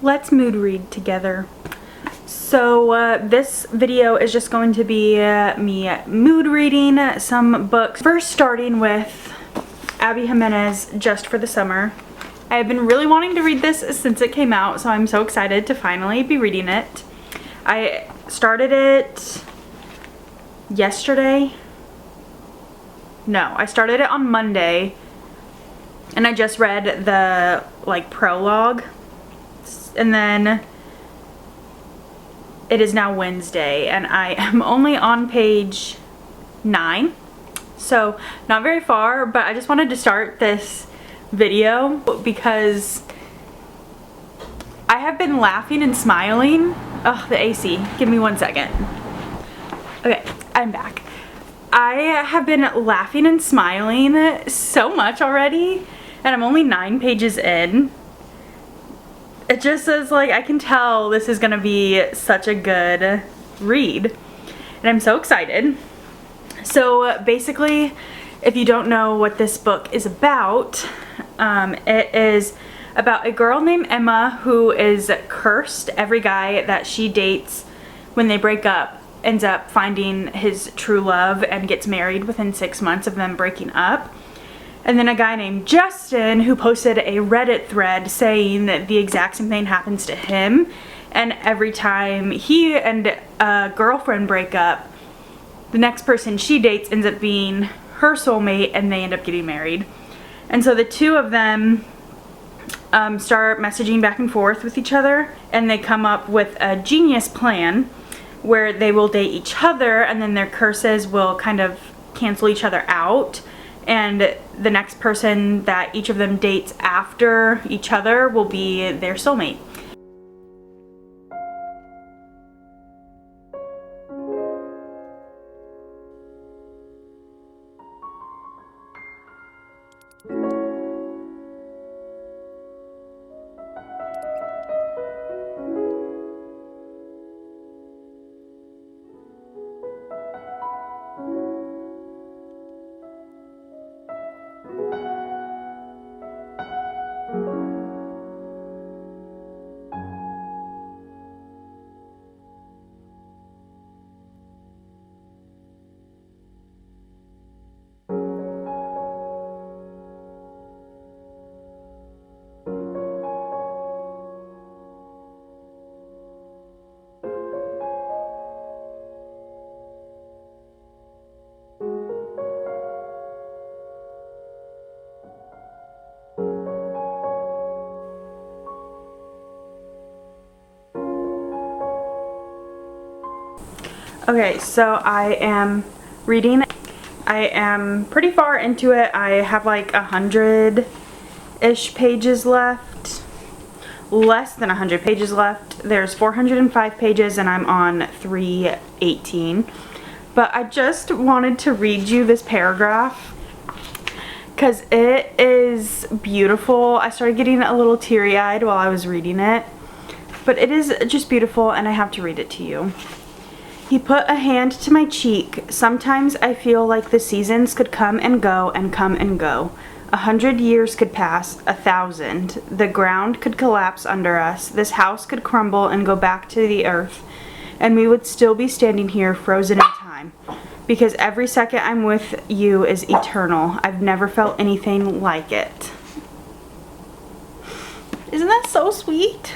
let's mood read together. So this video is just going to be me mood reading some books. First, starting with Abby Jimenez, Just for the Summer. I have been really wanting to read this since it came out, so I'm so excited to finally be reading it. I started it yesterday. No, I started it on Monday, and I just read the prologue, and then it is now Wednesday, and I am only on page 9, so not very far, but I just wanted to start this video because I have been laughing and smiling. Oh, the AC. Give me 1 second. Okay, I'm back. I have been laughing and smiling so much already, and I'm only 9 pages in. It just says, I can tell this is gonna be such a good read, and I'm so excited. So basically, if you don't know what this book is about, it is about a girl named Emma who is cursed. Every guy that she dates, when they break up, ends up finding his true love and gets married within 6 months of them breaking up. And then a guy named Justin who posted a Reddit thread saying that the exact same thing happens to him, and every time he and a girlfriend break up, the next person she dates ends up being her soulmate, and they end up getting married. And so the two of them start messaging back and forth with each other, and they come up with a genius plan where they will date each other, and then their curses will kind of cancel each other out, and the next person that each of them dates after each other will be their soulmate. Okay, so I am reading. I am pretty far into it. I have 100-ish pages left. Less than 100 pages left. There's 405 pages and I'm on 318. But I just wanted to read you this paragraph because it is beautiful. I started getting a little teary-eyed while I was reading it. But it is just beautiful, and I have to read it to you. He put a hand to my cheek. Sometimes I feel like the seasons could come and go and come and go. 100 years could pass, 1,000. The ground could collapse under us. This house could crumble and go back to the earth. And we would still be standing here frozen in time. Because every second I'm with you is eternal. I've never felt anything like it. Isn't that so sweet?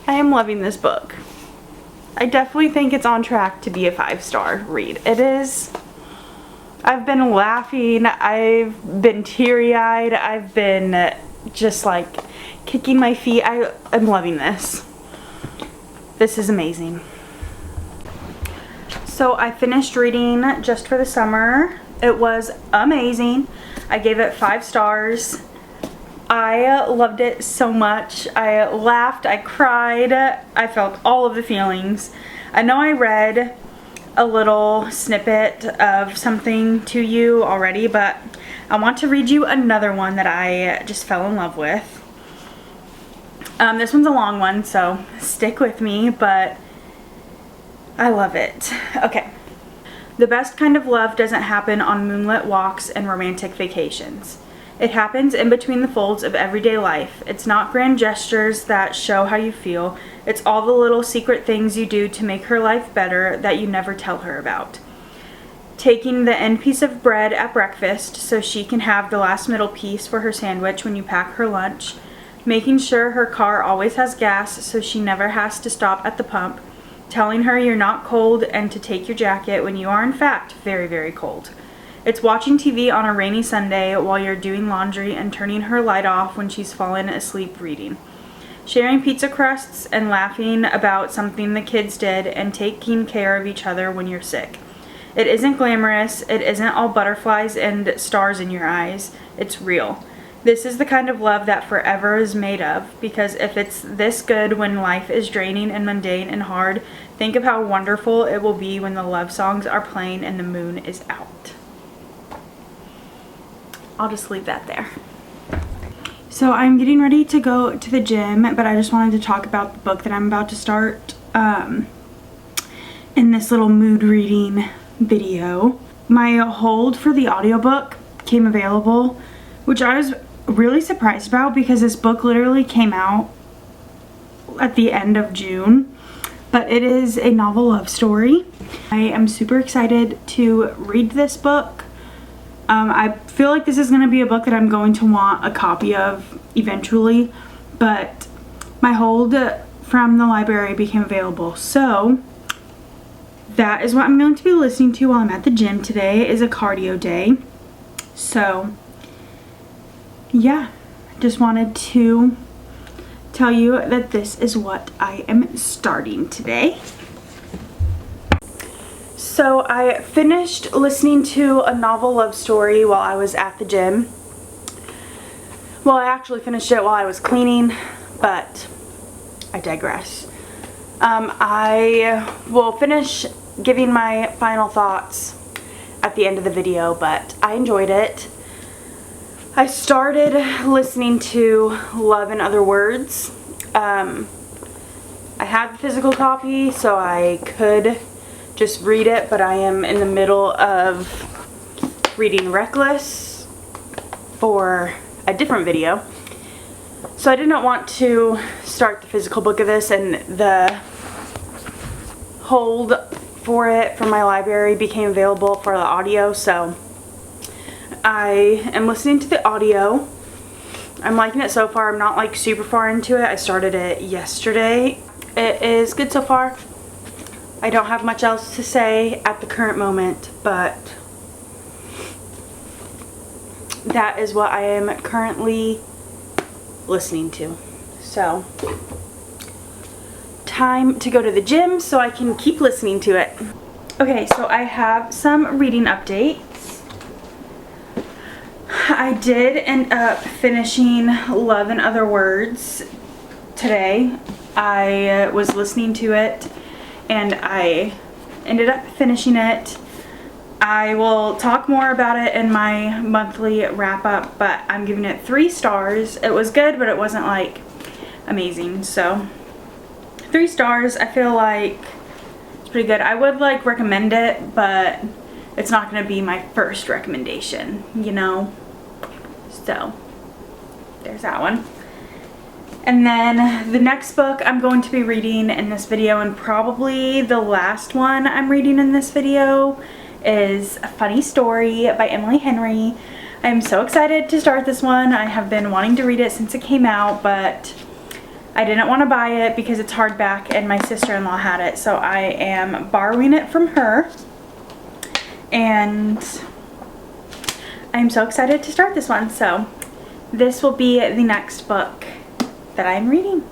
I am loving this book. I definitely think it's on track to be a 5-star read. It is. I've been laughing. I've been teary-eyed. I've been just kicking my feet. I'm loving this. This is amazing. So I finished reading Just for the Summer. It was amazing. I gave it 5 stars. I loved it so much. I laughed, I cried, I felt all of the feelings. I know I read a little snippet of something to you already, but I want to read you another one that I just fell in love with. This one's a long one, so stick with me, but I love it. Okay. The best kind of love doesn't happen on moonlit walks and romantic vacations. It happens in between the folds of everyday life. It's not grand gestures that show how you feel. It's all the little secret things you do to make her life better that you never tell her about. Taking the end piece of bread at breakfast so she can have the last middle piece for her sandwich when you pack her lunch. Making sure her car always has gas so she never has to stop at the pump. Telling her you're not cold and to take your jacket when you are in fact very, very cold. It's watching TV on a rainy Sunday while you're doing laundry and turning her light off when she's fallen asleep reading. Sharing pizza crusts and laughing about something the kids did and taking care of each other when you're sick. It isn't glamorous, it isn't all butterflies and stars in your eyes, it's real. This is the kind of love that forever is made of, because if it's this good when life is draining and mundane and hard, think of how wonderful it will be when the love songs are playing and the moon is out. I'll just leave that there. So I'm getting ready to go to the gym, but I just wanted to talk about the book that I'm about to start in this little mood reading video. My hold for the audiobook came available, which I was really surprised about because this book literally came out at the end of June, but it is a novel love story. I am super excited to read this book. I feel like this is going to be a book that I'm going to want a copy of eventually, but my hold from the library became available, so that is what I'm going to be listening to while I'm at the gym. Today is a cardio day, so yeah, just wanted to tell you that this is what I am starting today. So I finished listening to a novel love story while I was at the gym. Well, I actually finished it while I was cleaning, but I digress. I will finish giving my final thoughts at the end of the video, but I enjoyed it. I started listening to Love in Other Words. I had the physical copy, so I could just read it, but I am in the middle of reading Reckless for a different video. So I did not want to start the physical book of this, and the hold for it from my library became available for the audio, so I am listening to the audio. I'm liking it so far. I'm not like super far into it. I started it yesterday. It is good so far. I don't have much else to say at the current moment, but that is what I am currently listening to. So, time to go to the gym so I can keep listening to it. Okay, so I have some reading updates. I did end up finishing Love in Other Words today. I was listening to it and I ended up finishing it. I will talk more about it in my monthly wrap up, but I'm giving it 3 stars. It was good, but it wasn't like amazing, so 3 stars. I feel like it's pretty good. I would like recommend it, but it's not going to be my first recommendation, you know? So there's that one. And then the next book I'm going to be reading in this video, and probably the last one I'm reading in this video, is A Funny Story by Emily Henry. I'm so excited to start this one. I have been wanting to read it since it came out, but I didn't want to buy it because it's hardback and my sister-in-law had it, so I am borrowing it from her. And I'm so excited to start this one, so this will be the next book that I'm reading.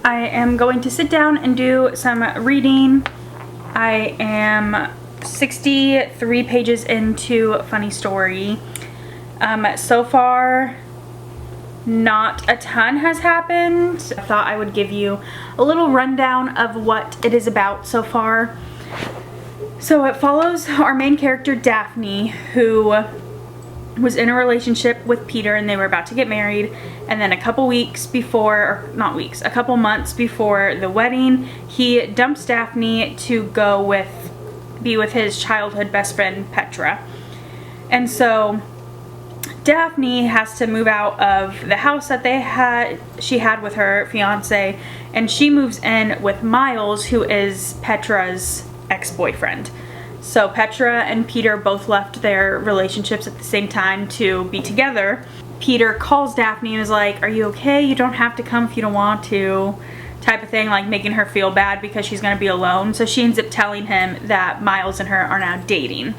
I am going to sit down and do some reading. I am 63 pages into Funny Story. So far, not a ton has happened. I thought I would give you a little rundown of what it is about so far. So it follows our main character Daphne, who was in a relationship with Peter and they were about to get married, and then a couple months before the wedding, he dumps Daphne to go be with his childhood best friend Petra. And so Daphne has to move out of the house that she had with her fiance, and she moves in with Miles, who is Petra's ex-boyfriend. So Petra and Peter both left their relationships at the same time to be together. Peter calls Daphne and is like, "Are you okay? You don't have to come if you don't want to," type of thing, like making her feel bad because she's gonna be alone. So she ends up telling him that Miles and her are now dating,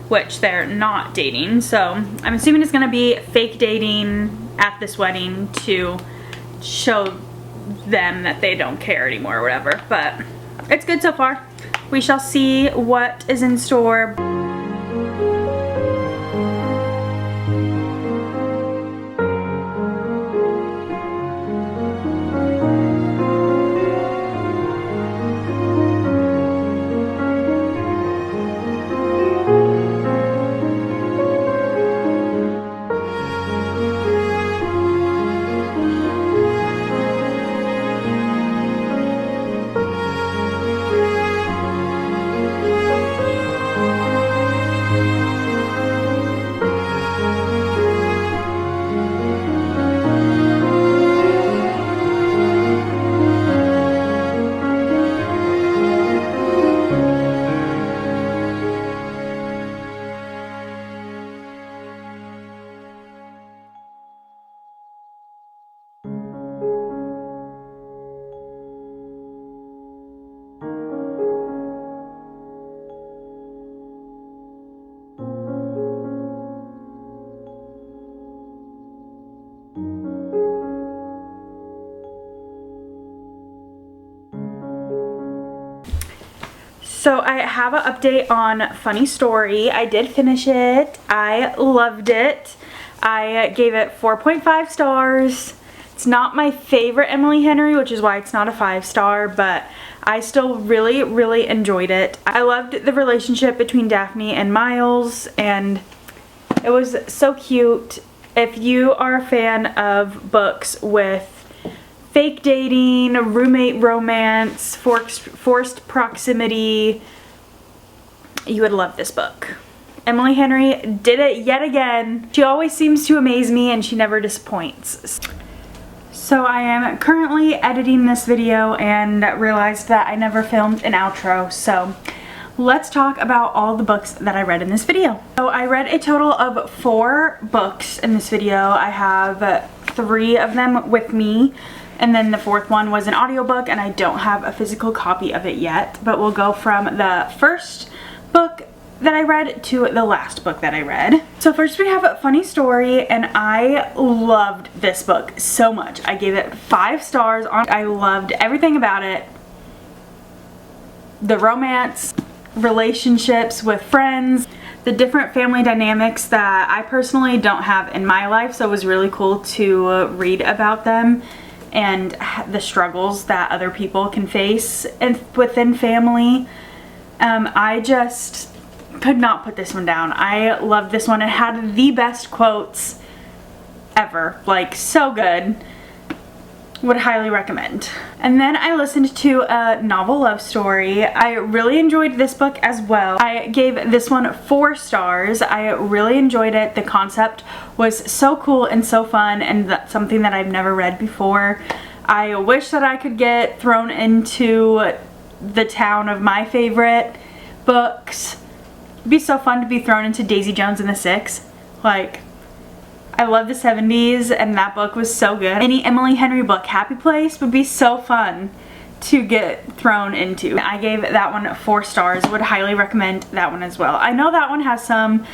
which they're not dating. So I'm assuming it's gonna be fake dating at this wedding to show them that they don't care anymore or whatever. But it's good so far. We shall see what is in store. So I have an update on Funny Story. I did finish it. I loved it. I gave it 4.5 stars. It's not my favorite Emily Henry, which is why it's not a 5-star, but I still really, really enjoyed it. I loved the relationship between Daphne and Miles, and it was so cute. If you are a fan of books with fake dating, roommate romance, forced proximity, you would love this book. Emily Henry did it yet again. She always seems to amaze me and she never disappoints. So I am currently editing this video and realized that I never filmed an outro. So let's talk about all the books that I read in this video. So I read a total of 4 books in this video. I have 3 of them with me, and then the 4th one was an audiobook, and I don't have a physical copy of it yet, but we'll go from the first book that I read to the last book that I read. So first we have a Funny Story, and I loved this book so much. I gave it 5 stars. I loved everything about it. The romance, relationships with friends, the different family dynamics that I personally don't have in my life, so it was really cool to read about them and the struggles that other people can face within family. I just could not put this one down. I loved this one. It had the best quotes ever. Like, so good. Would highly recommend. And then I listened to a novel love story. I really enjoyed this book as well. I gave this one 4 stars. I really enjoyed it. The concept was so cool and so fun, and that's something that I've never read before. I wish that I could get thrown into the town of my favorite books. It'd be so fun to be thrown into Daisy Jones and the Six. Like, I love the 70s, and that book was so good. Any Emily Henry book, Happy Place, would be so fun to get thrown into. I gave that one 4 stars. Would highly recommend that one as well. I know that one has some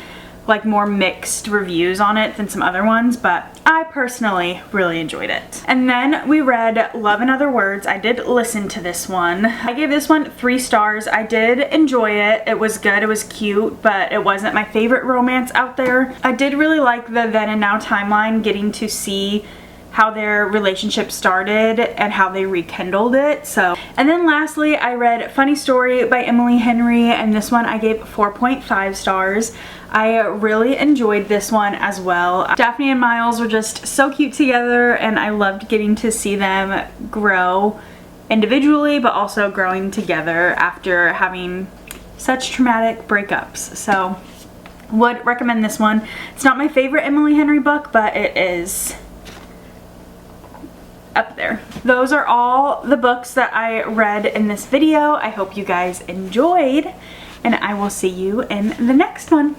like more mixed reviews on it than some other ones, but I personally really enjoyed it. And then we read Love in Other Words. I did listen to this one. I gave this one 3 stars. I did enjoy it. It was good, it was cute, but it wasn't my favorite romance out there. I did really like the then and now timeline, getting to see how their relationship started and how they rekindled it. So, and then lastly, I read Funny Story by Emily Henry, and this one I gave 4.5 stars. I really enjoyed this one as well. Daphne and Miles were just so cute together, and I loved getting to see them grow individually, but also growing together after having such traumatic breakups. So, would recommend this one. It's not my favorite Emily Henry book, but it is up there. Those are all the books that I read in this video. I hope you guys enjoyed, and I will see you in the next one.